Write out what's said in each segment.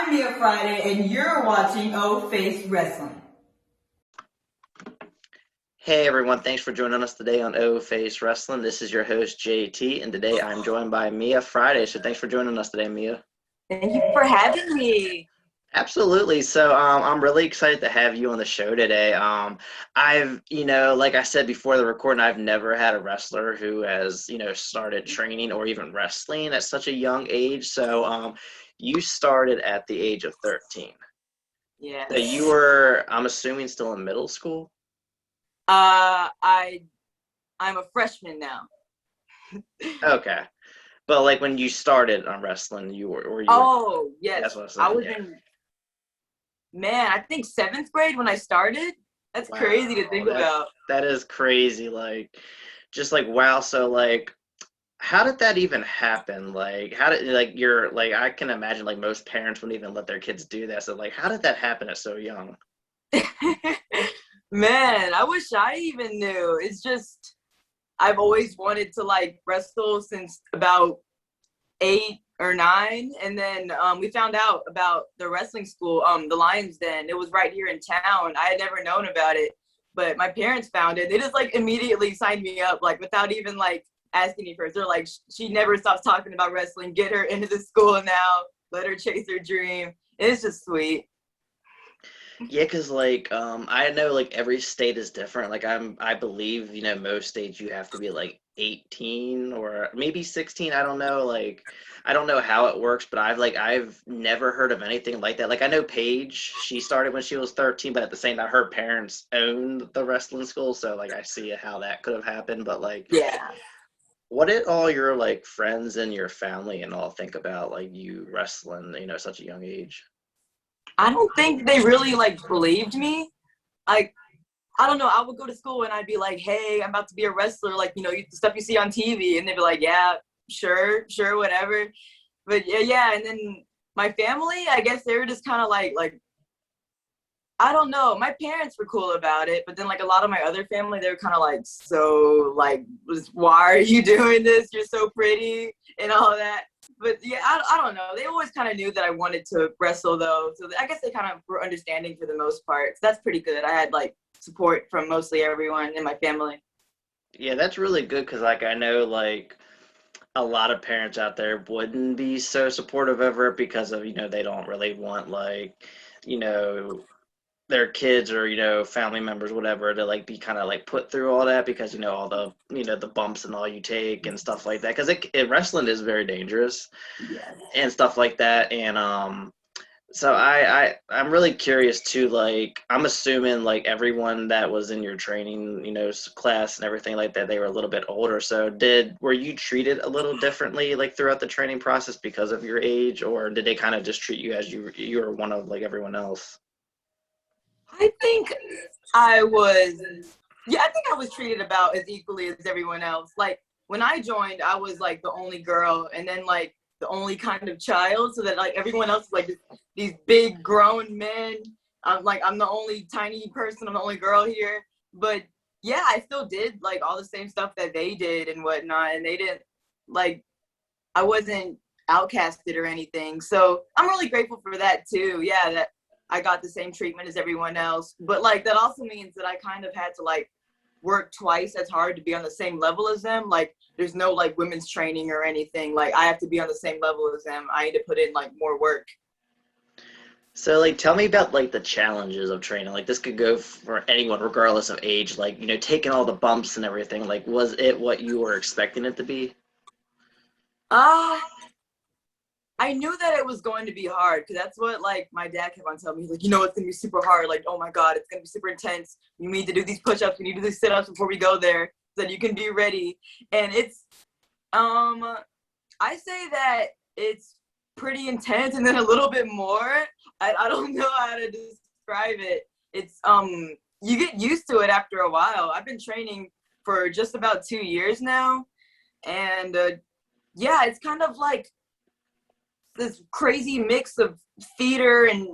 I'm Mia Friday, and you're watching O Face Wrestling. Hey everyone, thanks for joining us today on O Face Wrestling. This is your host JT, and today I'm joined by Mia Friday. So thanks for joining us today, Mia. Thank you for having me. Absolutely. So I'm really excited to have you on the show today. Like I said before the recording, I've never had a wrestler who has, started training or even wrestling at such a young age. So you started at the age of 13. Yeah. So you were, I'm assuming, still in middle school? I'm a freshman now. Okay. But like when you started on wrestling, you were Oh, yes. That's what I'm saying. I was I think 7th grade when I started. That's crazy to think about. That is crazy. Wow. So how did that even happen? I can imagine most parents wouldn't even let their kids do that. So how did that happen at so young? Man, I wish I even knew. It's just, I've always wanted to wrestle since about 8 or 9, and then we found out about the wrestling school, the Lions Den. It was right here in town. I had never known about it, but my parents found it. They just immediately signed me up, without even asking me first. They're like, she never stops talking about wrestling. Get her into the school now. Let her chase her dream. It's just sweet. Yeah, because I know every state is different. I believe most states you have to be 18 or maybe 16. I don't know. I don't know how it works, but I've never heard of anything like that. I know Paige, she started when she was 13, but at the same time her parents owned the wrestling school, so I see how that could have happened. But yeah. What did all your friends and your family and all think about you wrestling, such a young age? I don't think they really believed me. I don't know. I would go to school and I'd be like, "Hey, I'm about to be a wrestler." The stuff you see on TV, and they'd be like, "Yeah, sure, whatever." But yeah. And then my family, I guess they were just kind of I don't know. My parents were cool about it, but then a lot of my other family, they were kind of why are you doing this? You're so pretty and all that. But yeah, I don't know. They always kind of knew that I wanted to wrestle though. So I guess they kind of were understanding for the most part. So that's pretty good. I had support from mostly everyone in my family. Yeah, that's really good because I know a lot of parents out there wouldn't be so supportive of it because of they don't really want you know their kids or family members whatever to be kind of put through all that because all the the bumps and all you take and stuff like that because wrestling is very dangerous. Yeah. And stuff like that. And so I'm really curious too. I'm assuming everyone that was in your training, class and everything like that, they were a little bit older. So were you treated a little differently throughout the training process because of your age, or did they kind of just treat you as you were one of everyone else? I think I was, I think I was treated about as equally as everyone else. When I joined, I was the only girl, and then the only kind of child, so that everyone else is these big grown men. I'm the only tiny person. I'm the only girl here. But yeah, I still did all the same stuff that they did and whatnot, and they didn't I wasn't outcasted or anything. So I'm really grateful for that too. Yeah, that I got the same treatment as everyone else. But that also means that I kind of had to work twice as hard to be on the same level as them. There's no women's training or anything. I have to be on the same level as them. I need to put in more work. So tell me about the challenges of training. This could go for anyone regardless of age, taking all the bumps and everything. Was it what you were expecting it to be? I knew that it was going to be hard because that's what my dad kept on telling me. He's it's gonna be super hard. Oh my god, it's gonna be super intense. You need to do these push-ups. You need to do these sit-ups before we go there so that you can be ready. And it's I say that it's pretty intense and then a little bit more. I don't know how to describe it. It's you get used to it after a while. I've been training for just about 2 years now, and yeah, it's kind of this crazy mix of theater and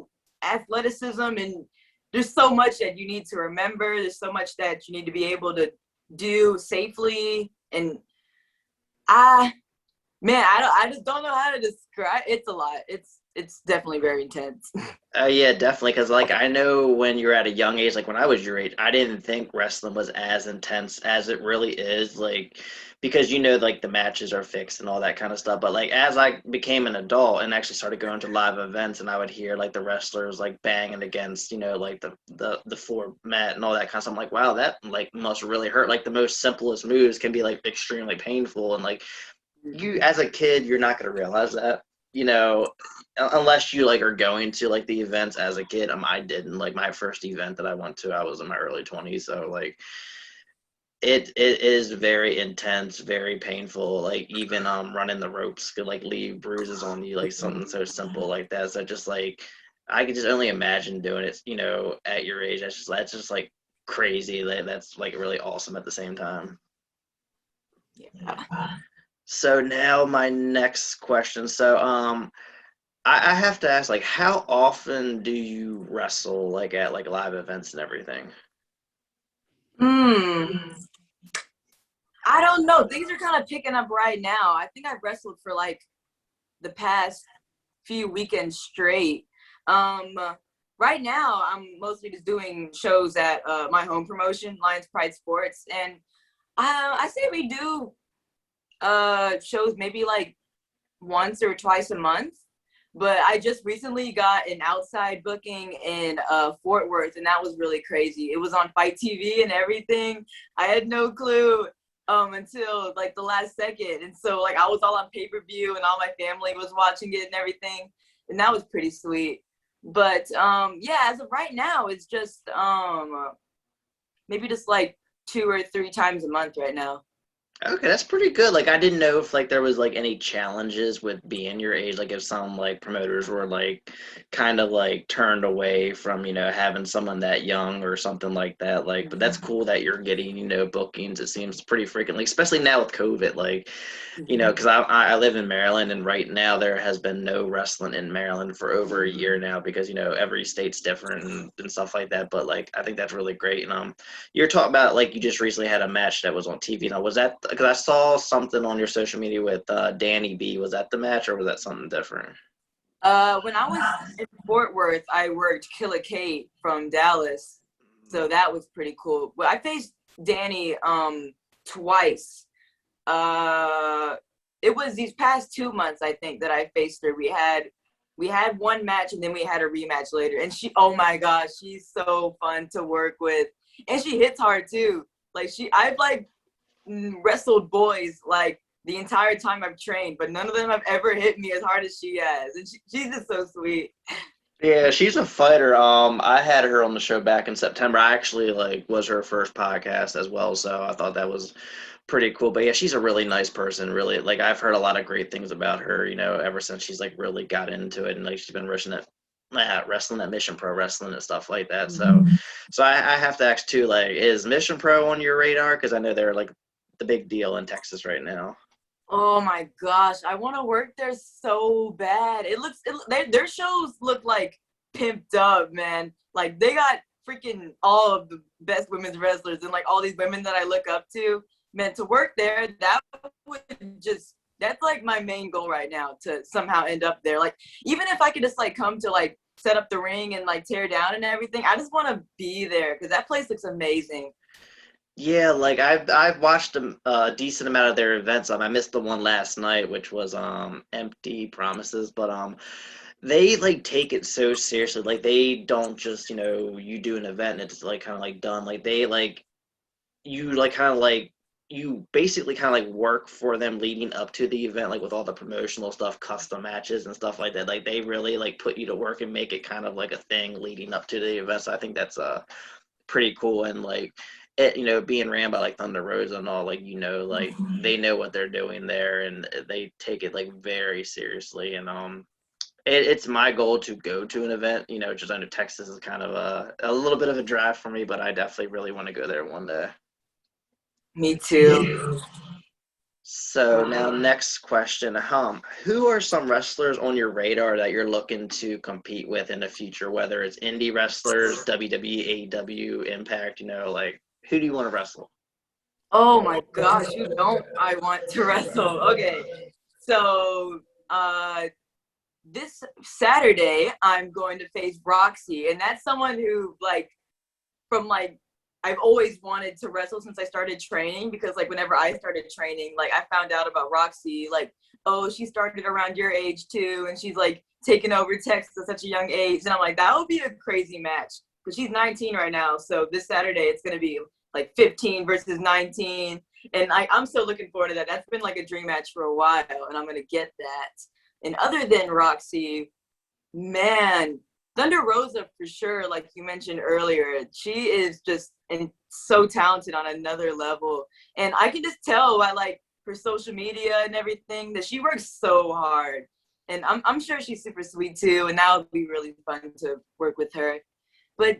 athleticism, and there's so much that you need to remember. There's so much that you need to be able to do safely, and Man, I just don't know how to describe. It's a lot. It's definitely very intense. Yeah, definitely. Because like I know when you're at a young age, like when I was your age, I didn't think wrestling was as intense as it really is. Like because like the matches are fixed and all that kind of stuff. But like as I became an adult and actually started going to live events, and I would hear like the wrestlers like banging against like the floor mat and all that kind of stuff. I'm like, wow, that like must really hurt. Like the most simplest moves can be like extremely painful, and like you as a kid, you're not gonna realize that. You know, unless you like are going to like the events as a kid. I didn't like my first event that I went to. I was in my early 20s, so like it is very intense, very painful. Like even running the ropes could like leave bruises on you, like something so simple like that. So just like I could just only imagine doing it. At your age, that's just like crazy. That's like really awesome at the same time. Yeah. So now my next question. So I have to ask, like, how often do you wrestle, like at like live events and everything? Hmm. I don't know. Things are kind of picking up right now. I think I've wrestled for like the past few weekends straight. Um, right now, I'm mostly just doing shows at my home promotion, Lions Pride Sports, and I say we do shows maybe like once or twice a month. But I just recently got an outside booking in Fort Worth, and that was really crazy. It was on Fight TV and everything. I had no clue until like the last second, and so like I was all on pay-per-view, and all my family was watching it and everything, and that was pretty sweet. But yeah, as of right now, it's just maybe just like 2 or 3 times a month right now. Okay, that's pretty good. Like I didn't know if like there was like any challenges with being your age, like if some like promoters were like kind of like turned away from, having someone that young or something like that. Like, but that's cool that you're getting, bookings. It seems pretty frequently, especially now with COVID. Like, because I live in Maryland, and right now there has been no wrestling in Maryland for over a year now because every state's different and stuff like that. But like I think that's really great. And you're talking about like you just recently had a match that was on TV. Now was that because I saw something on your social media with Danny B? Was that the match or was that something different? When I was in Fort Worth, I worked Killer Kate from Dallas, so that was pretty cool. But I faced Danny twice. Uh, it was these past 2 months, I think, that I faced her. We had one match and then we had a rematch later. And oh my gosh, she's so fun to work with, and she hits hard too. Like I've like wrestled boys like the entire time I've trained, but none of them have ever hit me as hard as she has. And she's just so sweet. Yeah, she's a fighter. I had her on the show back in September. I actually like was her first podcast as well, so I thought that was pretty cool. But yeah, she's a really nice person. Really, like I've heard a lot of great things about her. Ever since she's like really got into it, and like she's been wrestling at Mission Pro Wrestling and stuff like that. So I have to ask too, like, is Mission Pro on your radar? Because I know they're like the big deal in Texas right now. Oh my gosh, I want to work there so bad. Their shows look like pimped up, man. Like they got freaking all of the best women's wrestlers and like all these women that I look up to. Man, to work there, that's like my main goal right now, to somehow end up there. Like even if I could just like come to like set up the ring and like tear down and everything, I just want to be there because that place looks amazing. Yeah, like I've watched a decent amount of their events. I missed the one last night, which was Empty Promises, but they like take it so seriously. Like they don't just you do an event and it's like kind of like done. Like they like you like kind of like you basically kind of like work for them leading up to the event, like with all the promotional stuff, custom matches and stuff like that. Like they really like put you to work and make it kind of like a thing leading up to the event. So I think that's pretty cool. And like it, being ran by like Thunder Rosa and all, like like they know what they're doing there, and they take it like very seriously. And it's my goal to go to an event, just I know Texas is kind of a little bit of a drive for me, but I definitely really want to go there one day. Me too. So now next question, who are some wrestlers on your radar that you're looking to compete with in the future, whether it's indie wrestlers, WWE, AEW, Impact, like who do you want to wrestle? Oh my gosh, who don't I want to wrestle? Okay. So this Saturday, I'm going to face Roxy, and that's someone who from I've always wanted to wrestle since I started training, because whenever I started training, I found out about Roxy, oh, she started around your age too, and she's taking over Texas at such a young age, and I'm like, that would be a crazy match, because she's 19 right now. So this Saturday it's going to be 15 versus 19, and I'm so looking forward to that. That's been a dream match for a while, and I'm going to get that. And other than Roxy, man, Thunder Rosa for sure, like you mentioned earlier, she is just so talented on another level. And I can just tell by her social media and everything that she works so hard. And I'm sure she's super sweet too, and that would be really fun to work with her. But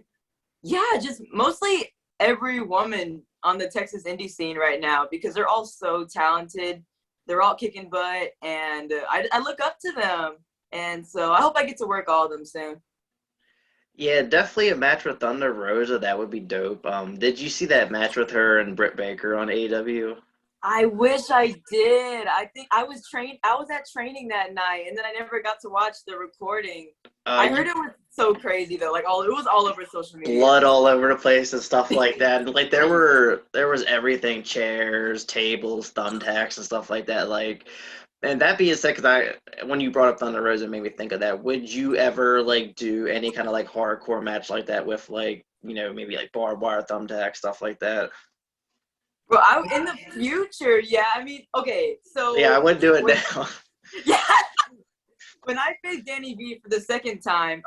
yeah, just mostly every woman on the Texas indie scene right now, because they're all so talented. They're all kicking butt, and I look up to them. And so I hope I get to work all of them soon. Yeah, definitely a match with Thunder Rosa. That would be dope. Did you see that match with her and Britt Baker on AEW? I wish I did. I think I was at training that night, and then I never got to watch the recording. I heard it was so crazy though. It was all over social media. Blood all over the place and stuff like that. And there was everything: chairs, tables, thumbtacks, and stuff like that. And that being said, because when you brought up Thunder Rosa, it made me think of that. Would you ever do any kind of hardcore match like that with maybe barbed wire, thumbtack, stuff like that? Well, in the future, yeah. I mean, okay, so yeah, I would do it now. Yeah. When I faced Danny V for the second time,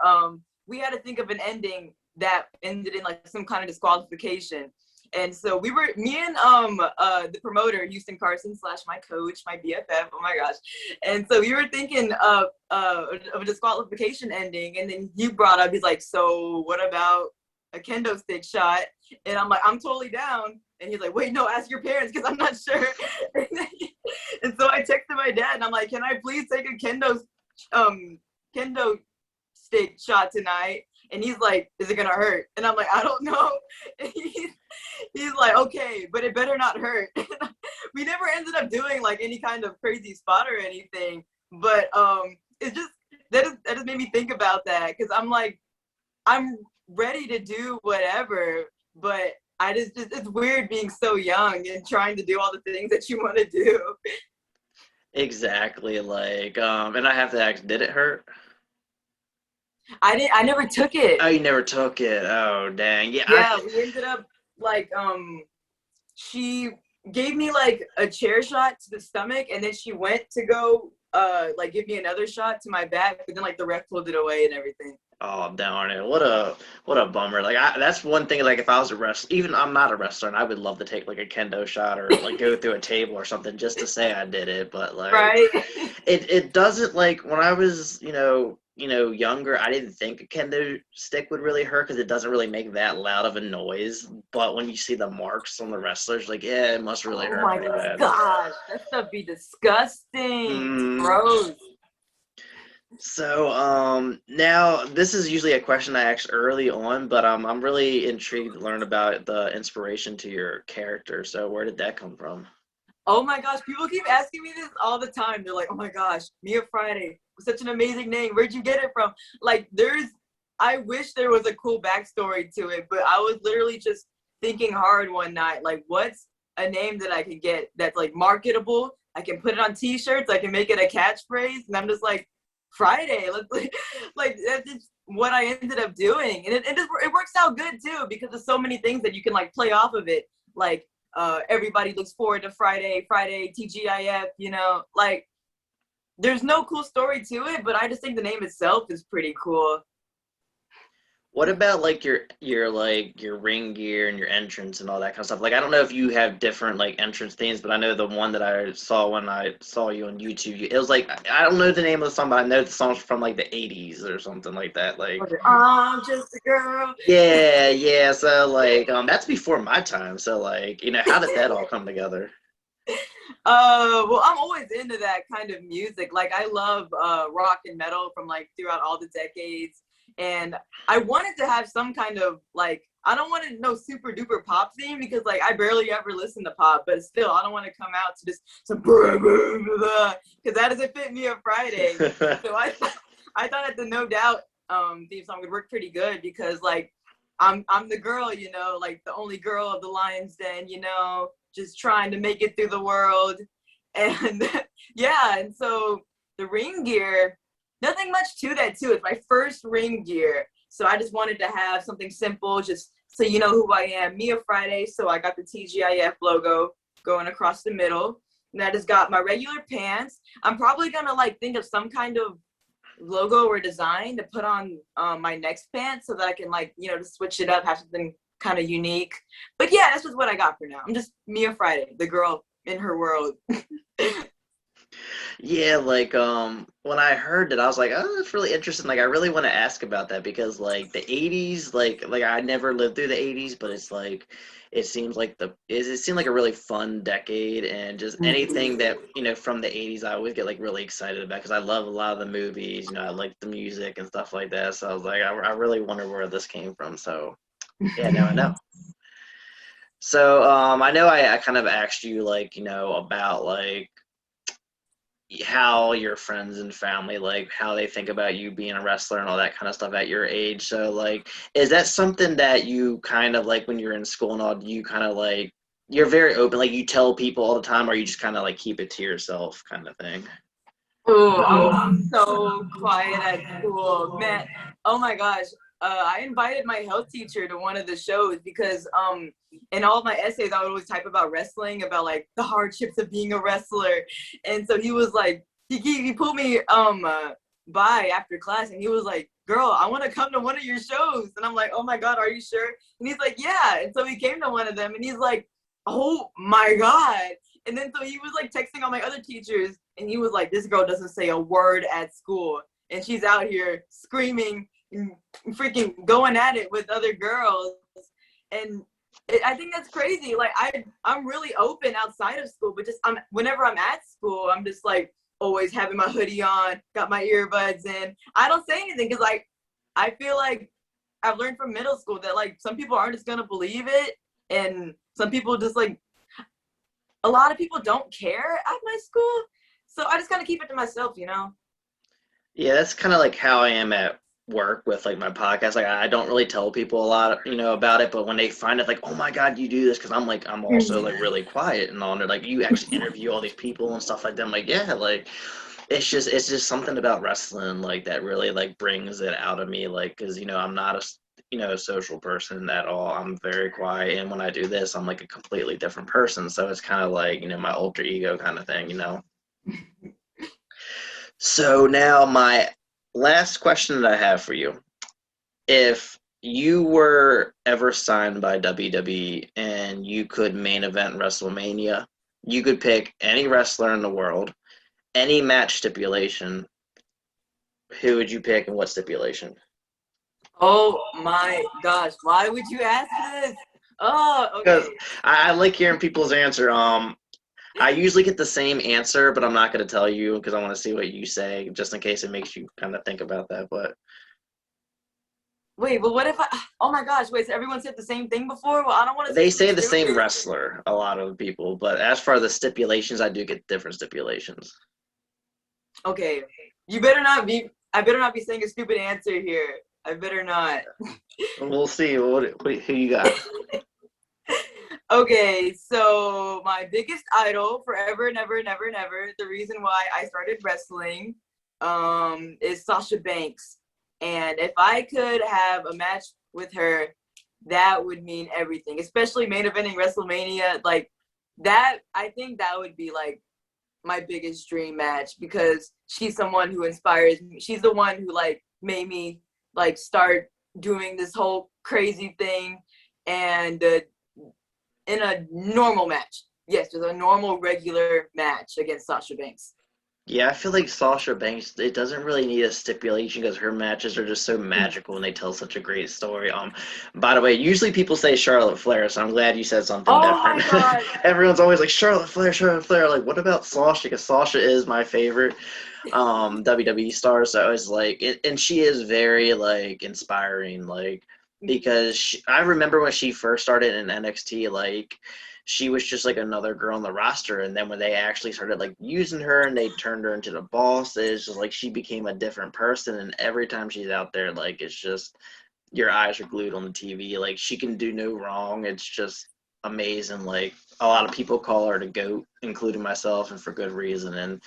we had to think of an ending that ended in some kind of disqualification. And so me and the promoter, Houston Carson / my coach, my BFF, oh my gosh. And so we were thinking of a disqualification ending, and then you brought up, he's like, so what about a kendo stick shot? And I'm like, I'm totally down. And he's like, wait, no, ask your parents, because I'm not sure. And so I texted my dad, and I'm like, can I please take a kendo stick shot tonight? And he's like, is it gonna hurt? And I'm like, I don't know. And he's like, okay, but it better not hurt. We never ended up doing any kind of crazy spot or anything, but it just that just made me think about that, because I'm like, I'm ready to do whatever, but it's weird being so young and trying to do all the things that you want to do. Exactly. And I have to ask, did it hurt? I never took it. Oh, you never took it. Oh, dang. Yeah, we ended up she gave me a chair shot to the stomach, and then she went to go give me another shot to my back, but then the ref pulled it away and everything. Oh, darn it. What a bummer. That's one thing, if I was a wrestler, even I'm not a wrestler, and I would love to take a kendo shot or go through a table or something just to say I did it, but right. it doesn't, when I was, younger, I didn't think a kendo stick would really hurt because it doesn't really make that loud of a noise. But when you see the marks on the wrestlers, yeah, it must really hurt. Oh my gosh, that stuff be disgusting. Gross. So now this is usually a question I ask early on, but I'm really intrigued to learn about the inspiration to your character. So where did that come from? Oh my gosh, people keep asking me this all the time. They're like, oh my gosh, Mia Friday was such an amazing name. Where'd you get it from? I wish there was a cool backstory to it, but I was literally just thinking hard one night, what's a name that I could get that's marketable? I can put it on t-shirts, I can make it a catchphrase, and I'm just like, Friday. That's just what I ended up doing. And it works out good too, because there's so many things that you can play off of it. Everybody looks forward to Friday, TGIF, there's no cool story to it, but I just think the name itself is pretty cool. What about your ring gear and your entrance and all that kind of stuff? I don't know if you have different entrance themes, but I know the one that I saw when I saw you on YouTube, it was I don't know the name of the song, but I know the song's from the 80s or something like that. I'm just a girl. Yeah. So that's before my time. So how did that all come together? Well, I'm always into that kind of music. I love rock and metal from throughout all the decades. And I wanted to have some kind of I don't want to know super duper pop theme because like I barely ever listen to pop, but still I don't want to come out to just some because that doesn't fit me on Friday. So I thought that the No Doubt theme song would work pretty good because like I'm the girl, you know, like the only girl of the Lion's Den, you know, just trying to make it through the world. And yeah, and so the ring gear, nothing much to that too. It's my first ring gear. So I just wanted to have something simple, just so you know who I am, Mia Friday. So I got the TGIF logo going across the middle. And I just got my regular pants. I'm probably gonna like think of some kind of logo or design to put on my next pants so that I can like, you know, just switch it up, have something kind of unique. But yeah, that's just what I got for now. I'm just Mia Friday, the girl in her world. Yeah, like when I heard it, I was like, oh, that's really interesting. Like I really want to ask about that because like the 80s, like I never lived through the 80s, but it's like it seems like it seemed like a really fun decade, and just anything that, you know, from the 80s I always get like really excited about because I love a lot of the movies, you know, I like the music and stuff like that. So I was like, I really wonder where this came from. So yeah, now I know. So I know I kind of asked you like, you know, about like how your friends and family, like how they think about you being a wrestler and all that kind of stuff at your age. So like, is that something that you kind of like when you're in school and all, do you kind of like, you're very open, like you tell people all the time, or you just kind of like keep it to yourself kind of thing? Oh, I'm so quiet at school, man. Oh my gosh. I invited my health teacher to one of the shows because in all of my essays I would always type about wrestling, about like the hardships of being a wrestler. And so he was like, he pulled me by after class and he was like, girl, I want to come to one of your shows. And I'm like, oh my God, are you sure? And he's like, yeah. And so he came to one of them and he's like, oh my God. And then so he was like texting all my other teachers and he was like, this girl doesn't say a word at school and she's out here screaming and freaking going at it with other girls. And I think that's crazy. Like I'm really open outside of school, but just whenever I'm at school, I'm just like always having my hoodie on, got my earbuds in. I don't say anything because like I feel like I've learned from middle school that like some people aren't just gonna believe it, and some people just like a lot of people don't care at my school. So I just kind of keep it to myself, you know? Yeah, that's kind of like how I am at work with like my podcast. Like I don't really tell people a lot, you know, about it, but when they find it, like, oh my God, you do this, because I'm also like really quiet and on it. Like you actually interview all these people and stuff like that. I'm like, yeah, like it's just something about wrestling like that really like brings it out of me. Like, because you know I'm not a social person at all. I'm very quiet, and when I do this, I'm like a completely different person. So it's kind of like, you know, my alter ego kind of thing, you know. So now my last question that I have for you. If you were ever signed by WWE and you could main event WrestleMania, you could pick any wrestler in the world, any match stipulation, who would you pick and what stipulation? Oh my gosh, why would you ask this? Oh, Because okay. I like hearing people's answer. I usually get the same answer, but I'm not going to tell you because I want to see what you say, just in case it makes you kind of think about that. But Wait, but what if oh my gosh, wait, so everyone said the same thing before? Well, I don't want to they say say something the same stupid. wrestler, a lot of people. But as far as the stipulations, I do get different stipulations. Okay, I better not be saying a stupid answer here. I better not. We'll see. Who you got? Okay, so my biggest idol forever, never, never, never, the reason why I started wrestling is Sasha Banks. And if I could have a match with her, that would mean everything, especially main eventing WrestleMania. Like that, I think that would be like my biggest dream match because she's someone who inspires me. She's the one who like made me like start doing this whole crazy thing. And in a normal match. Yes, just a normal, regular match against Sasha Banks. Yeah, I feel like Sasha Banks, it doesn't really need a stipulation because her matches are just so magical and they tell such a great story. By the way, usually people say Charlotte Flair, so I'm glad you said something Oh my different. God. Everyone's always like Charlotte Flair, Charlotte Flair. Like, what about Sasha? Because Sasha is my favorite WWE star. So it's like, and she is very like inspiring. Like, because I remember when she first started in NXT, like she was just like another girl on the roster, and then when they actually started like using her and they turned her into the boss, it's just like she became a different person, and every time she's out there, like it's just your eyes are glued on the TV. Like she can do no wrong. It's just amazing. Like a lot of people call her the GOAT, including myself, and for good reason. And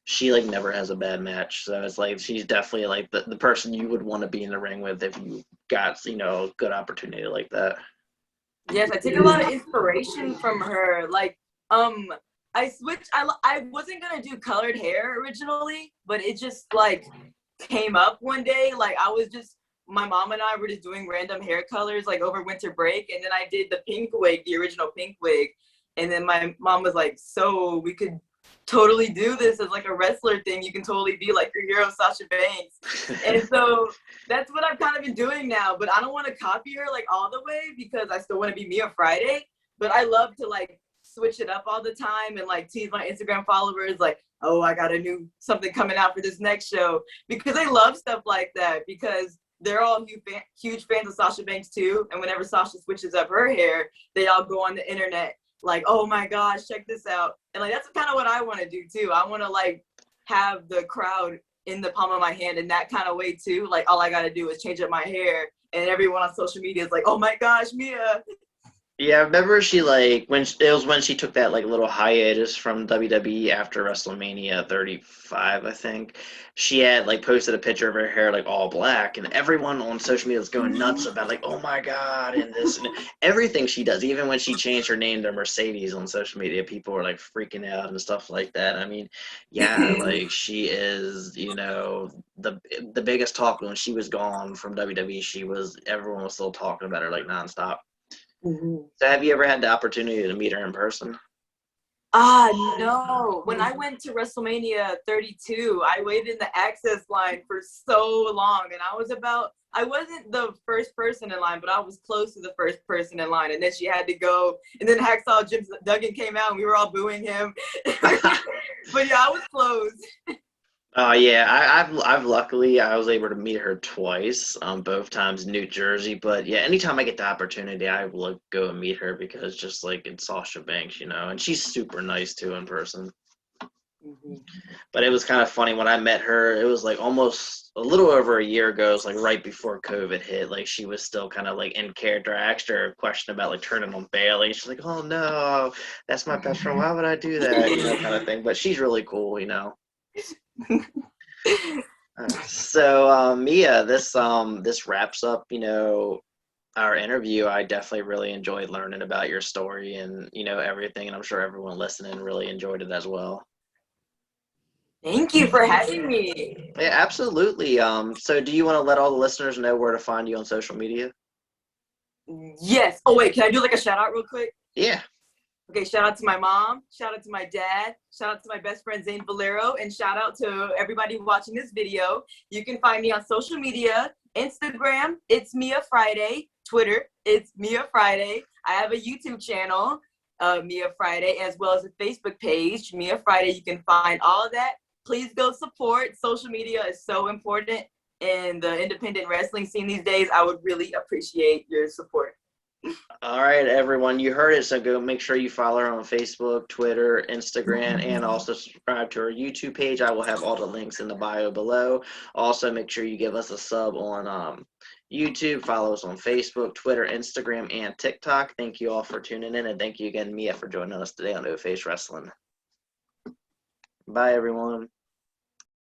she like never has a bad match. So it's like she's definitely like the person you would want to be in the ring with if you got, a good opportunity like that. Yes, I take a lot of inspiration from her. Like, I switched. I wasn't gonna do colored hair originally, but it just like came up one day. Like my mom and I were just doing random hair colors like over winter break, and then I did the pink wig, the original pink wig, and then my mom was like, "So we could totally do this as like a wrestler thing. You can totally be like your hero, Sasha Banks." And so that's what I've kind of been doing now, but I don't want to copy her like all the way because I still want to be Mia Friday, but I love to like switch it up all the time and like tease my Instagram followers like, oh, I got a new something coming out for this next show, because I love stuff like that, because they're all huge fans of Sasha Banks too. And whenever Sasha switches up her hair, they all go on the internet like, oh my gosh, check this out. And like, that's kind of what I want to do too. I want to like have the crowd in the palm of my hand in that kind of way too. Like all I got to do is change up my hair and everyone on social media is like, oh my gosh, Mia. Yeah, I remember she like when she took that like little hiatus from WWE after WrestleMania 35, I think. She had like posted a picture of her hair like all black, and everyone on social media was going nuts about like, oh my god, and this and everything she does. Even when she changed her name to Mercedes on social media, people were like freaking out and stuff like that. I mean, yeah, like she is, the biggest talk when she was gone from WWE. Everyone was still talking about her like nonstop. Mm-hmm. So have you ever had the opportunity to meet her in person? No. When I went to WrestleMania 32, I waited in the access line for so long, and I wasn't the first person in line, but I was close to the first person in line, and then she had to go, and then Hacksaw Jim Duggan came out, and we were all booing him. But yeah, I was close. Yeah, I've luckily I was able to meet her twice, both times in New Jersey. But yeah, anytime I get the opportunity, I will go and meet her because just like it's Sasha Banks, and she's super nice too in person. Mm-hmm. But it was kind of funny when I met her. It was like almost a little over a year ago. It was like right before COVID hit. Like she was still kind of like in character. I asked her a question about like turning on Bailey. She's like, "Oh no, that's my best friend. Why would I do that?" Kind of thing. But she's really cool. So Mia, this wraps up, our interview. I definitely really enjoyed learning about your story and everything, and I'm sure everyone listening really enjoyed it as well. Thank you for having me. Yeah, absolutely. So do you want to let all the listeners know where to find you on social media? Yes. Oh wait, can I do like a shout out real quick? Yeah. Okay, shout out to my mom, shout out to my dad, shout out to my best friend Zane Valero, and shout out to everybody watching this video. You can find me on social media, Instagram, it's Mia Friday, Twitter, it's Mia Friday. I have a YouTube channel, Mia Friday, as well as a Facebook page, Mia Friday. You can find all of that. Please go support. Social media is so important in the independent wrestling scene these days. I would really appreciate your support. All right, everyone, you heard it. So go make sure you follow her on Facebook, Twitter, Instagram, and also subscribe to her YouTube page. I will have all the links in the bio below. Also, make sure you give us a sub on YouTube. Follow us on Facebook, Twitter, Instagram, and TikTok. Thank you all for tuning in, and thank you again, Mia, for joining us today on No Face Wrestling. Bye, everyone.